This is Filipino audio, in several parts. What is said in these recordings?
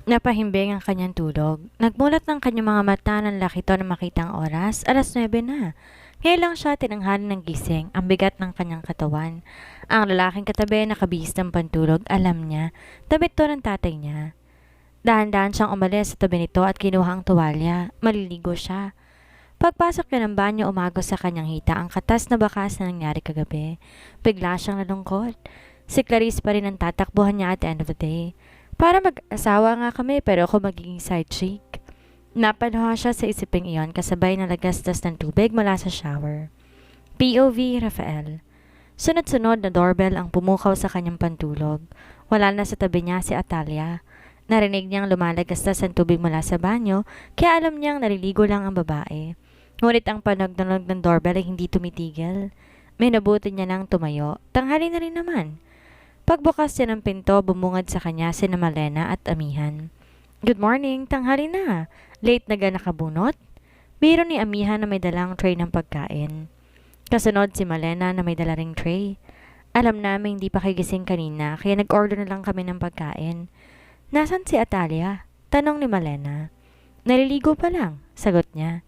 Napahimbing ang kanyang tulog. Nagmulat ng kanyang mga mata ng lakito na makitang oras, 9:00 na. Ngayon lang siya tinanghali ng gising, ang bigat ng kanyang katawan. Ang lalaking katabi nakabihis ng pantulog, alam niya, damit to ng tatay niya. Dahan-dahan siyang umalis sa tabi nito at kinuha ang tuwalya. Maliligo siya. Pagpasok niya ng banyo, umagos sa kanyang hita ang katas na bakas na nangyari kagabi. Bigla siyang nalungkot. Si Clarice pa rin ang tatakbuhan niya at the end of the day. Para mag-asawa nga kami pero ako magiging side chick. Napaluha siya sa isiping iyon kasabay na lagastas ng tubig mula sa shower. POV Rafael. Sunod-sunod na doorbell ang pumukaw sa kanyang pantulog. Wala na sa tabi niya si Atalia. Narinig niyang lumalagastas ang tubig mula sa banyo kaya alam niyang naliligo lang ang babae. Ngunit ang panagdanog ng doorbell ay hindi tumitigil. May nabuti niya nang tumayo. Tanghali na rin naman. Pagbukas niya ng pinto, bumungad sa kanya sina Malena at Amihan. Good morning, tanghali na. Late na ga nakabunot? Biro ni Amihan na may dalang tray ng pagkain. Kasunod si Malena na may dala ring tray. Alam namin hindi pa kagising kanina kaya nag-order na lang kami ng pagkain. Nasaan si Atalia? Tanong ni Malena. Naliligo pa lang, sagot niya.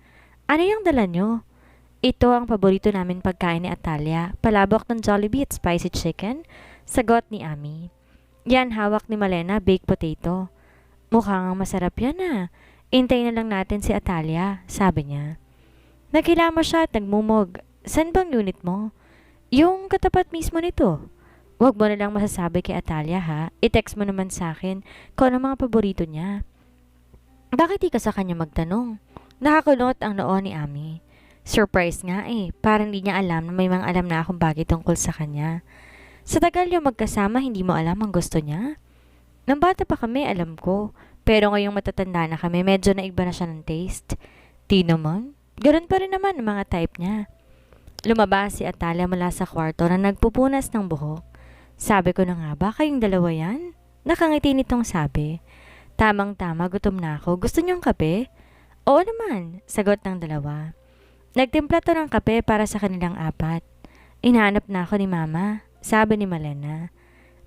Ano yung dala nyo? Ito ang paborito namin pagkain ni Atalia, palabok ng Jollibee at spicy chicken. Sagot ni Ami. Yan, hawak ni Malena, baked potato. Mukhang masarap yan ah. Intay na lang natin si Atalia, sabi niya. Naghilamos siya at nagmumog. San bang unit mo? Yung katapat mismo nito. Huwag mo na lang masasabi kay Atalia ha. I-text mo naman sa akin kung ano mga paborito niya. Bakit di ka sa kanya magtanong? Nakakulot ang noo ni Ami. Surprise nga eh. Parang di niya alam na may mga alam na akong bagay tungkol sa kanya. Sa tagal yung magkasama, hindi mo alam ang gusto niya? Nang bata pa kami, alam ko. Pero ngayong matatanda na kami, medyo naigba na siya ng taste. Di naman. Ganun pa rin naman ang mga type niya. Lumabas si Atalia mula sa kwarto na nagpupunas ng buhok. Sabi ko na nga ba, kayong dalawa yan? Nakangiti nitong sabi. Tamang-tama, gutom na ako. Gusto niyong kape? Oo naman, sagot ng dalawa. Nagtimpla to ng kape para sa kanilang apat. Inahanap na ako ni Mama. Sabi ni Malena.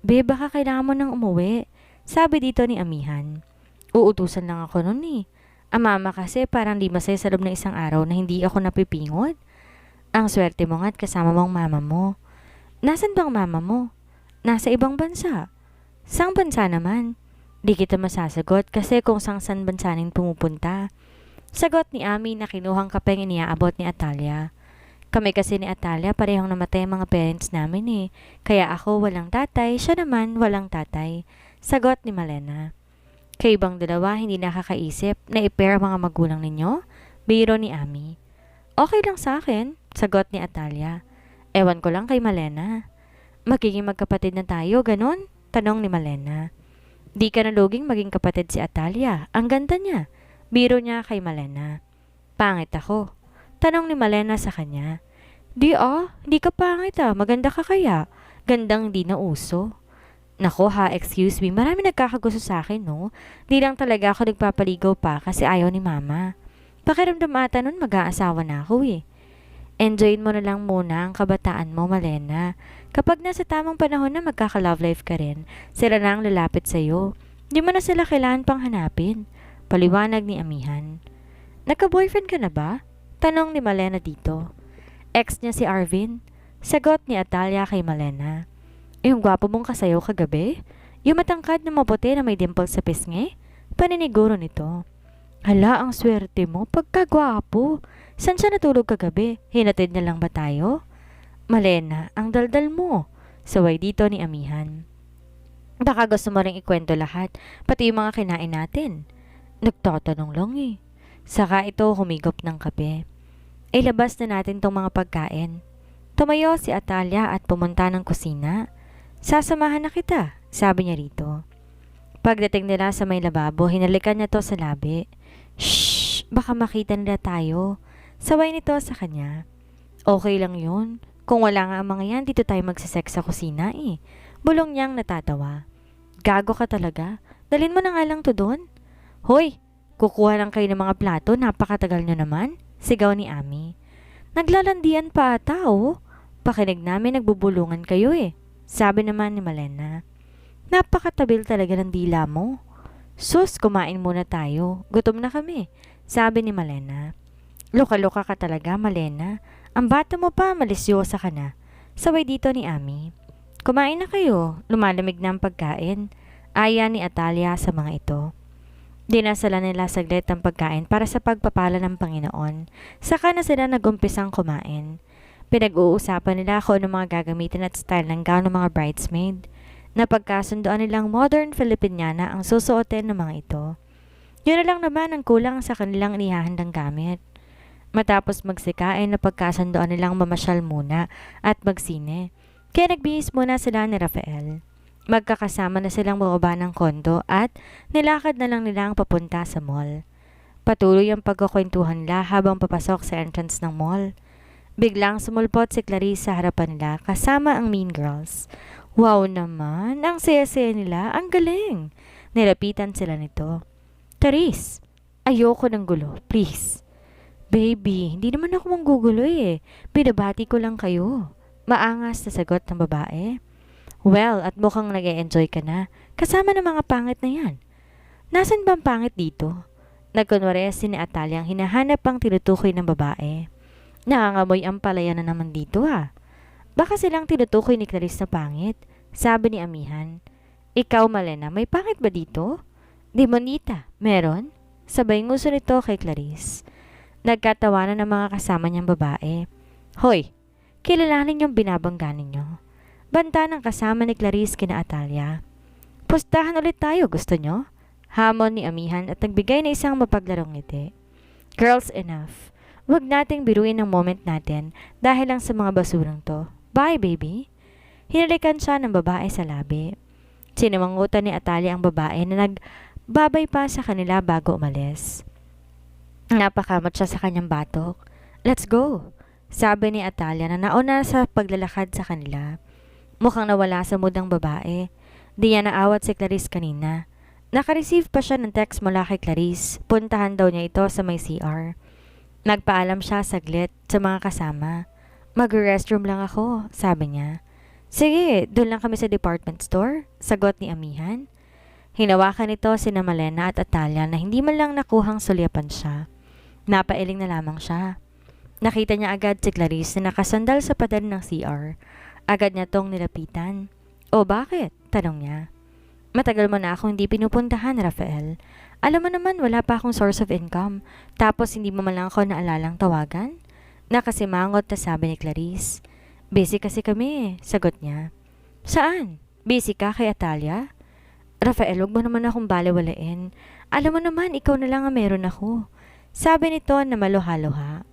Be, baka kailangan mo nang umuwi. Sabi dito ni Amihan. Uutusan lang ako nun eh. Ang mama kasi parang di masaya sa loob ng isang araw na hindi ako napipingod. Ang swerte mo nga't kasama mong mama mo. Nasaan bang mama mo? Nasa ibang bansa. Sang bansa naman? Di kita masasagot kasi kung sang bansa rin pumupunta. Sagot ni Ami na kinuhang kapeng iniaabot ni Atalia. Kami kasi ni Atalia parehong namatay ang mga parents namin eh. Kaya ako walang tatay, siya naman walang tatay. Sagot ni Malena. Kayo bang dalawa hindi nakakaisip na i-pair ang mga magulang ninyo? Biro ni Ami. Okay lang sa akin, sagot ni Atalia. Ewan ko lang kay Malena. Magiging magkapatid na tayo, ganun? Tanong ni Malena. Di ka naluging maging kapatid si Atalia. Ang ganda niya. Biro niya kay Malena. Pangit ako. Tanong ni Malena sa kanya. Di ka pangit ah. Maganda ka kaya. Gandang di na uso. Nako ha, excuse me. Marami nagkakagusto sa akin, no? Di lang talaga ako nagpapaligaw pa kasi ayaw ni Mama. Pakiramdam ata nun mag-aasawa na ako eh. Enjoyin mo na lang muna ang kabataan mo, Malena. Kapag nasa tamang panahon na magkaka-love life ka rin, sila na ang lalapit sa'yo. Di mo na sila kailangan pang hanapin. Paliwanag ni Amihan. Nagka-boyfriend ka na ba? Tanong ni Malena dito. Ex niya si Arvin. Sagot ni Atalia kay Malena. Yung gwapo mong kasayaw kagabi? Yung matangkad na maputi na may dimple sa pisngi? Paniniguro nito. Hala, ang swerte mo. Pagkagwapo. San siya natulog kagabi? Hinatid na lang ba tayo? Malena, ang daldal mo. Saway dito ni Amihan. Baka gusto mo ring ikwento lahat, pati yung mga kinain natin. Nagtatanong lang eh. Saka ito humigop ng kape. Ilabas na natin tong mga pagkain. Tumayo si Atalia at pumunta ng kusina. Sasamahan na kita, sabi niya rito. Pagdating nila sa may lababo, hinalikan niya to sa labi. Shhh! Baka makita nila tayo. Saway nito sa kanya. Okay lang yun. Kung wala nga ang mga yan, dito tayo magsisex sa kusina eh. Bulong niyang natatawa. Gago ka talaga. Dalin mo na nga lang to doon. Hoy! Kukuha lang kayo ng mga plato, napakatagal nyo naman. Sigaw ni Ami. Naglalandian pa ata oh. Pakinig namin nagbubulungan kayo eh. Sabi naman ni Malena. Napakatabil talaga ng dila mo. Sus, kumain muna tayo. Gutom na kami, sabi ni Malena. Luka-luka ka talaga, Malena. Ang bata mo pa, malisyosa ka na. Sabay dito ni Ami. Kumain na kayo, lumalamig na ang pagkain. Aya ni Atalia sa mga ito. Dinasala nila saglit ang pagkain para sa pagpapala ng Panginoon. Saka na sila nagumpisang kumain. Pinag-uusapan nila kung ano mga gagamitin at style ng gown ng mga bridesmaid. Napagkasundoan nilang modern Filipiniana ang susuotin ng mga ito. Yun na lang naman ang kulang sa kanilang inihahandang gamit. Matapos magsikain, napagkasundoan nilang mamasyal muna at magsine. Kaya nagbihis muna sila ni Rafael. Magkakasama na silang bumaba ng kondo at nilakad na lang nila ang papunta sa mall. Patuloy ang pagkukwentuhan nila habang papasok sa entrance ng mall. Biglang sumulpot si Clarice sa harapan nila kasama ang Mean Girls. Wow naman, ang saya-saya nila, ang galing. Nilapitan sila nito. Clarice, ayoko ng gulo, please. Baby, hindi naman ako manggugulo eh. Binabati ko lang kayo. Maangas na sagot ng babae. Well, at mukhang nag-e-enjoy ka na. Kasama ng mga pangit na yan. Nasaan bang pangit dito? Nagkunwari si ni Atalia ang hinahanap ang tinutukoy ng babae. Nakangamoy ang palaya na naman dito ah. Baka silang tinutukoy ni Clarice na pangit, sabi ni Amihan. Ikaw, Malena, may pangit ba dito? Demonita, meron? Sabay nguso nito kay Clarice. Nagkatawanan ng mga kasama niyang babae. Hoy, kilalanin niyong binabangga ninyo. Banta ng kasama ni Clarice kina Atalia. Pustahan ulit tayo, gusto nyo? Hamon ni Amihan at nagbigay na isang mapaglarong ngiti. Girls, enough. Huwag nating biruin ang moment natin dahil lang sa mga basurang to. Bye, baby. Hinalikan siya ng babae sa labi. Sinamangutan ni Atalia ang babae na nagbabay pa sa kanila bago umalis. Napakamot siya sa kanyang batok. Let's go, sabi ni Atalia na nauna sa paglalakad sa kanila. Mukhang nawala sa mood ang babae. Di niya naawat si Clarice kanina. Nakareceive pa siya ng text mula kay Clarice. Puntahan daw niya ito sa may CR. Nagpaalam siya saglit sa mga kasama. Mag-restroom lang ako, sabi niya. Sige, doon lang kami sa department store, sagot ni Amihan. Hinawakan nito sina Malena at Atalia na hindi man lang nakuhang sulyapan siya. Napailing na lamang siya. Nakita niya agad si Clarice na nakasandal sa pader ng CR. Agad niya tong nilapitan. O bakit? Tanong niya. Matagal mo na akong hindi pinupuntahan, Rafael. Alam mo naman wala pa akong source of income. Tapos hindi mo man lang ako naalalang tawagan? Nakasimangot na sabi ni Clarice. Busy kasi kami, sagot niya. Saan? Busy ka kay Atalia? Rafael, huwag mo naman akong balewalain. Alam mo naman, ikaw na lang ang meron ako. Sabi nito na maluha-luha.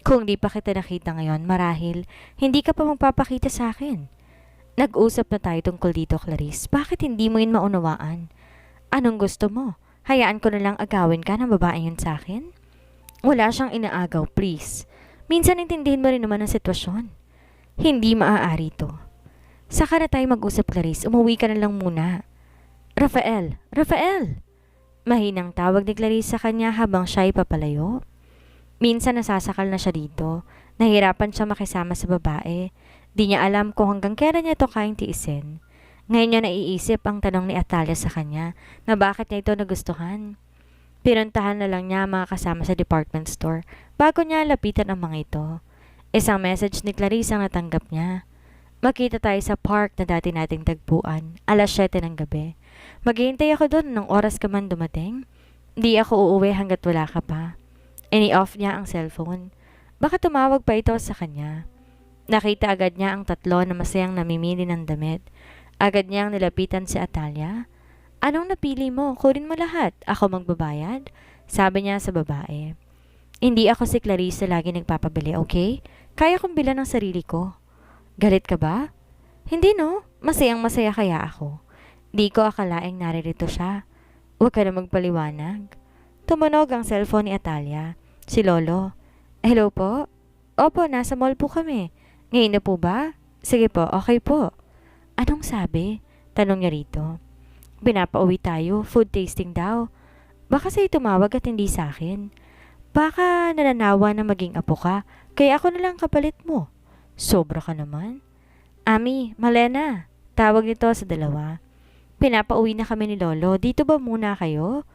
Kung di pa kita nakita ngayon, marahil, hindi ka pa magpapakita sa akin. Nag-usap na tayo tungkol dito, Clarice. Bakit hindi mo yun maunawaan? Anong gusto mo? Hayaan ko na lang agawin ka ng babae yun sa akin? Wala siyang inaagaw, please. Minsan intindihin mo rin naman ang sitwasyon. Hindi maaari to. Saka na tayo mag-usap, Clarice. Umuwi ka na lang muna. Rafael! Rafael! Mahinang tawag ni Clarice sa kanya habang siya'y papalayo. Minsan nasasakal na siya dito. Nahirapan siya makisama sa babae. Di niya alam kung hanggang kailan niya ito kayang tiisin. Ngayon niya naiisip ang tanong ni Atalia sa kanya na bakit niya ito nagustuhan. Pinuntahan na lang niya ang mga kasama sa department store bago niya lapitan ang mga ito. Isang message ni Clarice ang natanggap niya. Makita tayo sa park na dati nating tagpuan, alas 7 ng gabi. Maghihintay ako doon nung oras ka man dumating. Di ako uuwi hanggat wala ka pa. Ini-off niya ang cellphone. Baka tumawag pa ito sa kanya. Nakita agad niya ang tatlo na masayang namimili ng damit. Agad niyang nilapitan si Atalia. Anong napili mo? Kunin mo lahat. Ako magbabayad? Sabi niya sa babae. Hindi ako si Clarice na lagi nagpapabili, okay? Kaya kong bilan ng sarili ko. Galit ka ba? Hindi no, masayang masaya kaya ako. Di ko akalaing naririto siya. Huwag ka na magpaliwanag. Tumunog ang cellphone ni Atalia. Si Lolo. Hello po? Opo, nasa mall po kami. Ngayon na po ba? Sige po, okay po. Anong sabi? Tanong niya rito. Pinapauwi tayo, food tasting daw. Baka sa'yo tumawag at hindi sa akin. Baka nananawa na maging apo ka, kaya ako na lang kapalit mo. Sobra ka naman. Ami, Malena, tawag nito sa dalawa. Pinapauwi na kami ni Lolo. Dito ba muna kayo?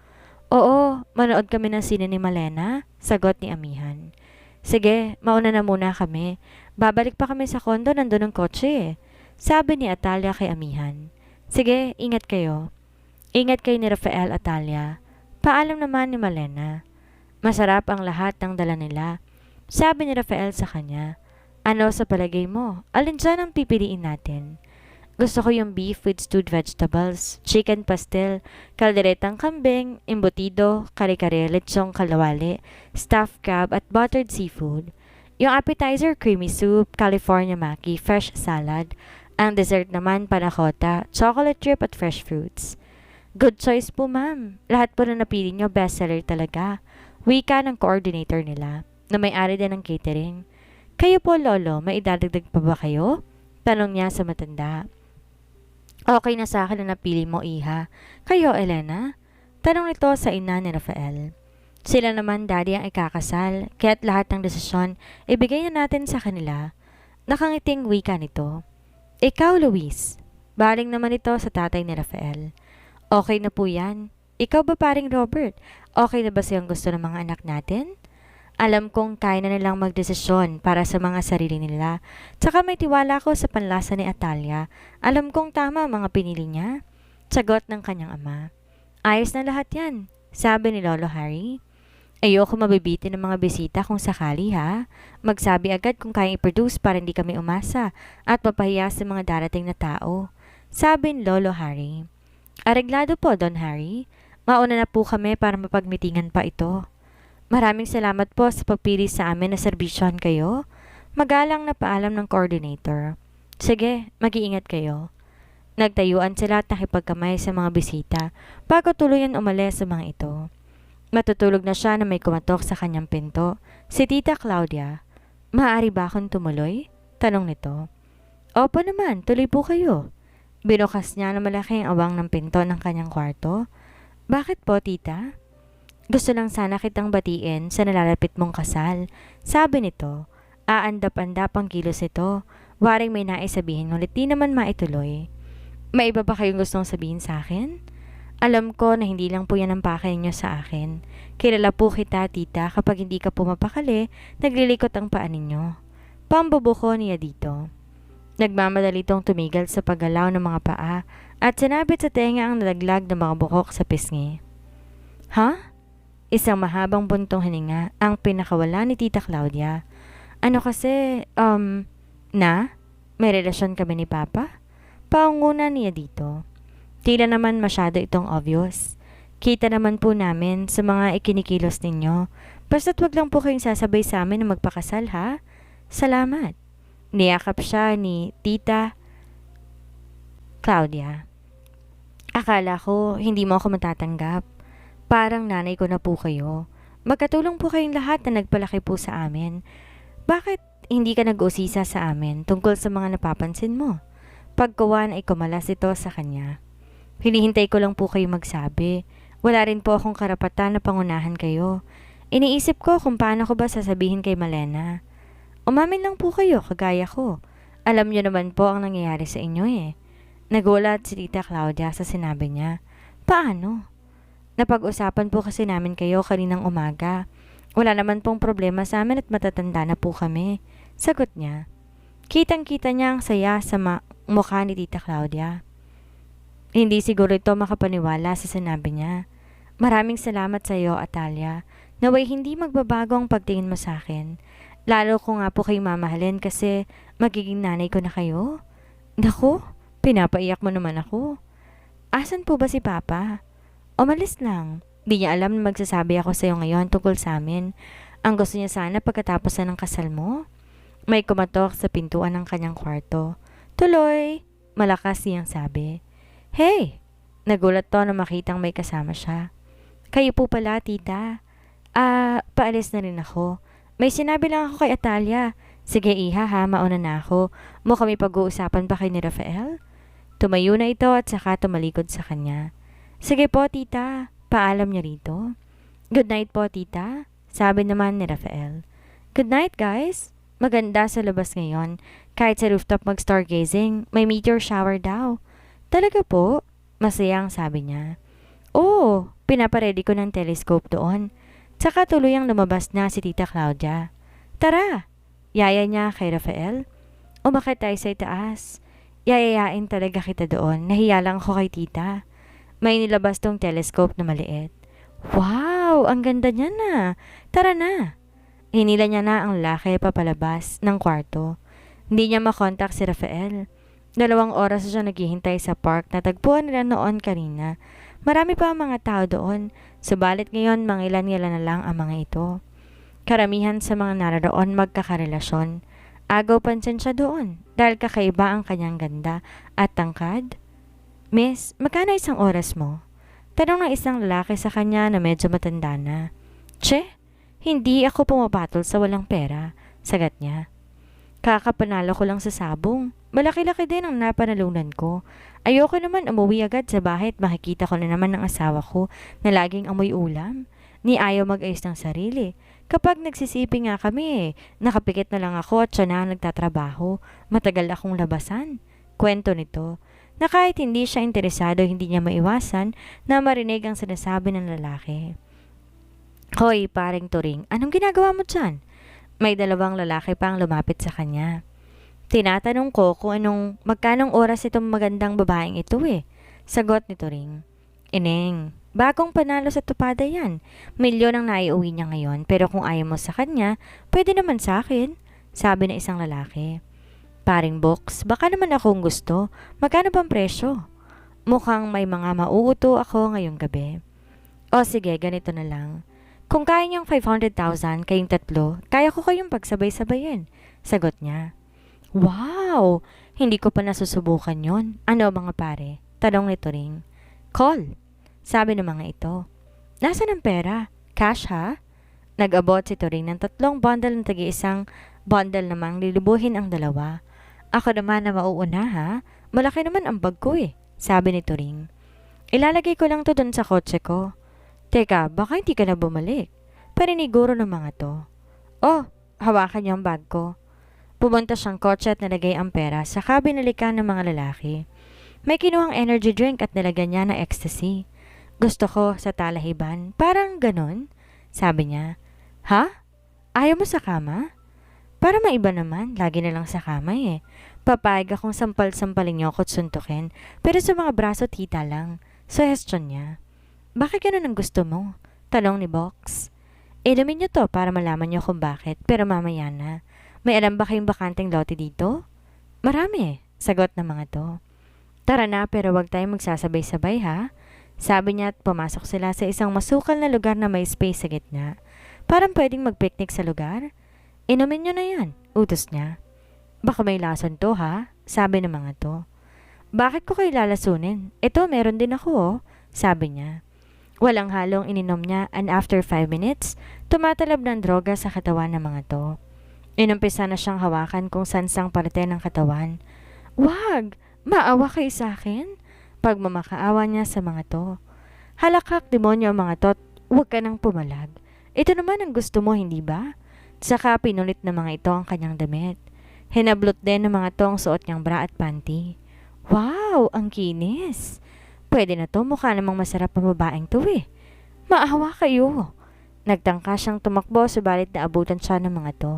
Oo, manood kami ng sine ni Malena, sagot ni Amihan. Sige, mauna na muna kami. Babalik pa kami sa kondo, nandun ang kotse eh. Sabi ni Atalia kay Amihan. Sige, ingat kayo. Ingat kayo ni Rafael, Atalia. Paalam naman ni Malena. Masarap ang lahat ng dala nila. Sabi ni Rafael sa kanya. Ano sa palagay mo? Alin dyan ang pipiliin natin? Gusto ko yung beef with stewed vegetables, chicken pastel, kalderetang kambing, embutido, kare-kare, lechong kalawali, stuffed crab at buttered seafood. Yung appetizer, creamy soup, California maki, fresh salad. Ang dessert naman, panakota, chocolate chip at fresh fruits. Good choice po ma'am. Lahat po na napili nyo bestseller talaga. Wika ng coordinator nila, na may-ari din ng catering. Kayo po lolo, may idadagdag pa ba kayo? Tanong niya sa matanda. Okay na sa akin na napili mo, Iha. Kayo, Elena? Tanong nito sa ina ni Rafael. Sila naman, daddy ang ikakasal, kaya't lahat ng desisyon, ibigay na natin sa kanila. Nakangiting wika nito. Ikaw, Luis. Baling naman ito sa tatay ni Rafael. Okay na po yan. Ikaw ba paring Robert? Okay na ba siyang gusto ng mga anak natin? Alam kong kaya na nilang magdesisyon para sa mga sarili nila. Tsaka may tiwala ko sa panlasa ni Atalia. Alam kong tama ang mga pinili niya. Sagot ng kanyang ama. Ayos na lahat yan, sabi ni Lolo Harry. Ayoko mabibitin ng mga bisita kung sakali ha. Magsabi agad kung kayang i-produce para hindi kami umasa at mapahiya sa mga darating na tao. Sabi ni Lolo Harry. Areglado po, Don Harry. Mauna na po kami para mapagmitingan pa ito. Maraming salamat po sa pagpili sa amin na serbisyon kayo. Magalang na paalam ng coordinator. Sige, mag-iingat kayo. Nagtayuan sila at nakipagkamay sa mga bisita bago tuluyan umalis sa mga ito. Matutulog na siya na may kumatok sa kanyang pinto. Si Tita Claudia. Maaari ba akong tumuloy? Tanong nito. Opo naman, tuloy po kayo. Binukas niya na malaking awang ng pinto ng kanyang kwarto. Bakit po, tita? Gusto lang sana kitang batiin sa nalalapit mong kasal. Sabi nito, aandap-andap ang kilos ito. Waring may nais sabihin ngunit di naman maituloy. May iba ba kayong gustong sabihin sa akin? Alam ko na hindi lang po yan ang pakay niyo sa akin. Kilala po kita, tita, kapag hindi ka pumapakali, naglilikot ang paa ninyo. Pambubuko niya dito. Nagmamadali itong tumigil sa paggalaw ng mga paa at sinabit sa tenga ang nalaglag ng mga bukok sa pisngi. Ha? Isang mahabang buntong hininga ang pinakawala ni Tita Claudia. Ano kasi, may relasyon kami ni Papa? Paunguna niya dito. Tila naman masyado itong obvious. Kita naman po namin sa mga ikinikilos ninyo. Basta't wag lang po kayong sasabay sa amin na magpakasal ha? Salamat. Niyakap siya ni Tita Claudia. Akala ko hindi mo ako matatanggap. Parang nanay ko na po kayo. Magkatulong po kayong lahat na nagpalaki po sa amin. Bakit hindi ka nag-usisa sa amin tungkol sa mga napapansin mo? Pagkuwan ay kumalas ito sa kanya. Hinihintay ko lang po kayo magsabi. Wala rin po akong karapatan na pangunahan kayo. Iniisip ko kung paano ko ba sasabihin kay Malena. Umamin lang po kayo kagaya ko. Alam niyo naman po ang nangyayari sa inyo eh. Nagulat si Tita Claudia sa sinabi niya. Paano? Napag-usapan po kasi namin kayo kaninang umaga. Wala naman pong problema sa amin at matatanda na po kami. Sagot niya. Kitang-kita niya ang saya sa mukha ni Tita Claudia. Hindi siguro ito makapaniwala sa sinabi niya. Maraming salamat sa iyo, Atalia. Naway hindi magbabago ang pagtingin mo sa akin. Lalo ko nga po kayo mamahalin kasi magiging nanay ko na kayo. Naku, pinapaiyak mo naman ako. Asan po ba si Papa? Umalis lang. Di niya alam na magsasabi ako sa iyo ngayon tungkol sa amin. Ang gusto niya sana pagkatapos na ng kasal mo. May kumatok sa pintuan ng kanyang kwarto. Tuloy! Malakas niyang sabi. Hey! Nagulat to na makitang may kasama siya. Kayo po pala, tita. Paalis na rin ako. May sinabi lang ako kay Atalia. Sige iha ha, mauna na ako. Mo kami pag-uusapan pa kay ni Rafael? Tumayo na ito at saka tumalikod sa kanya. Sige po, tita. Paalam niya rito. Good night po, tita. Sabi naman ni Rafael. Good night, guys. Maganda sa labas ngayon. Kahit sa rooftop mag-stargazing, may meteor shower daw. Talaga po? Masayang sabi niya. Oo, pinaparedy ko ng telescope doon. Tsaka tuluyang lumabas na si Tita Claudia. Tara! Yaya niya kay Rafael. Umakit tayo sa itaas. Yayayain talaga kita doon. Nahiya lang ako kay tita. May nilabas tong telescope na maliit. Wow! Ang ganda niya na! Tara na! Hinila niya na ang lalaki papalabas ng kwarto. Hindi niya makontak si Rafael. 2 oras siya naghihintay sa park na tagpuan nila noon kanina. Marami pa ang mga tao doon, subalit ngayon mangilan-ngilan na lang ang mga ito. Karamihan sa mga naroon magkakarelasyon. Agaw pansin siya doon dahil kakaiba ang kanyang ganda at tangkad. Miss, magkano isang oras mo? Tanong ng isang lalaki sa kanya na medyo matanda na. Che, hindi ako pumapatol sa walang pera, sagat niya. Kakapanalo ko lang sa sabong. Malaki-laki din ang napanalunan ko. Ayoko naman umuwi agad sa bahay at makikita ko na naman ng asawa ko na laging amoy ulam. Ni ayaw mag-ayos ng sarili. Kapag nagsisipi nga kami nakapikit na lang ako at siya na ang nagtatrabaho. Matagal akong labasan. Kwento nito, na kahit hindi siya interesado hindi niya maiwasan na marinig ang sinasabi ng lalaki. Hoy, paring Turing, anong ginagawa mo dyan? May 2 lalaki pang lumapit sa kanya. Tinatanong ko kung magkanong oras itong magandang babaeng ito Sagot ni Turing. Ineng, bagong panalo sa tupada yan. Milyon ang naiuwi niya ngayon pero kung ayaw mo sa kanya, pwede naman sa akin, sabi ng isang lalaki. Paring Box, baka naman akong gusto. Magkano bang presyo? Mukhang may mga mauuto ako ngayong gabi. O sige, ganito na lang. Kung kaya niyang 500,000 kayong tatlo, kaya ko kayong pagsabay-sabayin. Sagot niya. Wow! Hindi ko pa nasusubukan yon. Ano mga pare? Tanong ni Turing. Call! Sabi ng mga ito. Nasaan ang pera? Cash ha? Nag-abot si Turing ng 3 bundle ng tagi-isang bundle namang lilibuhin ang 2. Ako naman na mauuna ha? Malaki naman ang bag ko sabi ni Turing. Ilalagay ko lang to dun sa kotse ko. Teka, baka hindi ka na bumalik. Pariniguro ng mga to. Oh, hawakan niyo ang bag ko. Pumunta siyang kotse at nalagay ang pera sa binalikan ng mga lalaki. May kinuhang energy drink at nilagyan niya ng ecstasy. Gusto ko sa talahiban. Parang ganon, sabi niya. Ha? Ayaw mo sa kama? Para maiba naman, lagi na lang sa kama Papayag akong sampal-sampalin niyo ako at suntukin, pero sa mga braso tita lang. Suggestion niya. Bakit ganun ang gusto mo? Tanong ni Box. Inumin niyo to para malaman niyo kung bakit, pero mamaya na. May alam ba kayong bakanteng lote dito? Marami, sagot ng mga to. Tara na pero wag tayong magsasabay-sabay ha? Sabi niya at pumasok sila sa isang masukal na lugar na may space sa gitna. Parang pwedeng mag-picnic sa lugar. Inumin niyo na yan, utos niya. Baka may lason to ha? Sabi ng mga to. Bakit ko kayo lalasunin? Ito meron din ako sabi niya. Walang halong ininom niya and after 5 minutes, tumatalab ng droga sa katawan ng mga to. Inumpisa na siyang hawakan kung sansang parte ng katawan. Wag! Maawa kayo sa akin? Pagmamakaawa niya sa mga to. Halakak demonyo ang mga to, huwag ka nang pumalag. Ito naman ang gusto mo, hindi ba? Saka pinulit ng mga ito ang kanyang damit. Hinablot din ng mga to ang suot niyang bra at panty. Wow! Ang kinis! Pwede na to, mukha namang masarap ang babaeng to Maawa kayo. Nagtangka siyang tumakbo subalit naabutan siya ng mga to.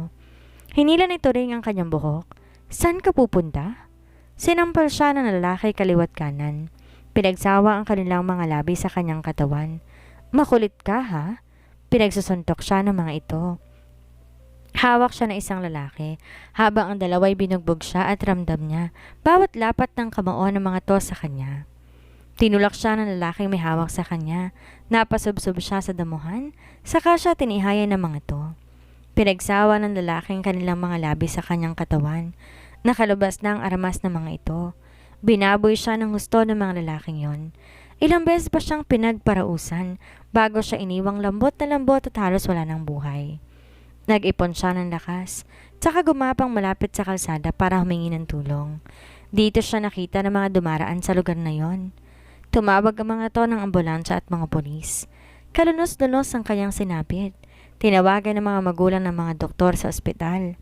Hinila ni Turing ang kanyang buhok. Saan ka pupunta? Sinampal siya ng lalaki kaliwat kanan. Pinagsawa ang kanilang mga labi sa kanyang katawan. Makulit ka ha? Pinagsusuntok siya ng mga ito. Hawak siya ng isang lalaki habang ang dalaway binugbog siya at ramdam niya bawat lapat ng kamao ng mga to sa kanya. Tinulak siya ng lalaking may hawak sa kanya. Napasubsob siya sa damuhan. Saka siya tinihayan ng mga to. Pinagsawa ng lalaking kanilang mga labi sa kanyang katawan. Nakalabas na ang aramas ng mga ito. Binaboy siya ng gusto ng mga lalaking yon. Ilang beses pa siyang pinagparausan bago siya iniwang lambot na lambot at halos wala ng buhay. Nag-ipon siya ng lakas. Tsaka gumapang malapit sa kalsada para humingi ng tulong. Dito siya nakita ng mga dumaraan sa lugar na yon. Tumawag ang mga to ng ambulansya at mga polis. Kalunos-lunos ang kanyang sinapit. Tinawagan ng mga magulang ng mga doktor sa ospital.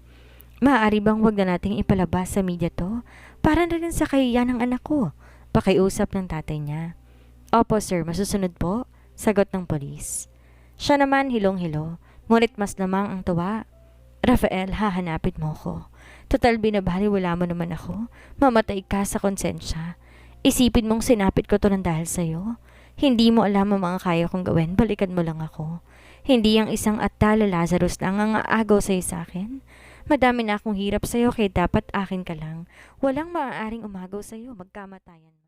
Maaari bang wag na nating ipalabas sa media to? Para na rin sa kahiyan ng anak ko. Pakiusap ng tatay niya. Opo sir, masusunod po, sagot ng polis. Siya naman hilong-hilo, ngunit mas lamang ang tuwa. Rafael, hahanapin mo ko. Total binabaliwala mo naman ako. Mamatay ka sa konsensya. Isipin mong sinapit ko to ng dahil sa'yo. Hindi mo alam ang mga kaya kong gawin, balikan mo lang ako. Hindi ang isang atala Lazarus lang ang aagaw sa'yo sa akin. Madami na akong hirap sa'yo kaya dapat akin ka lang. Walang maaaring umagaw sa'yo, magkamatayan.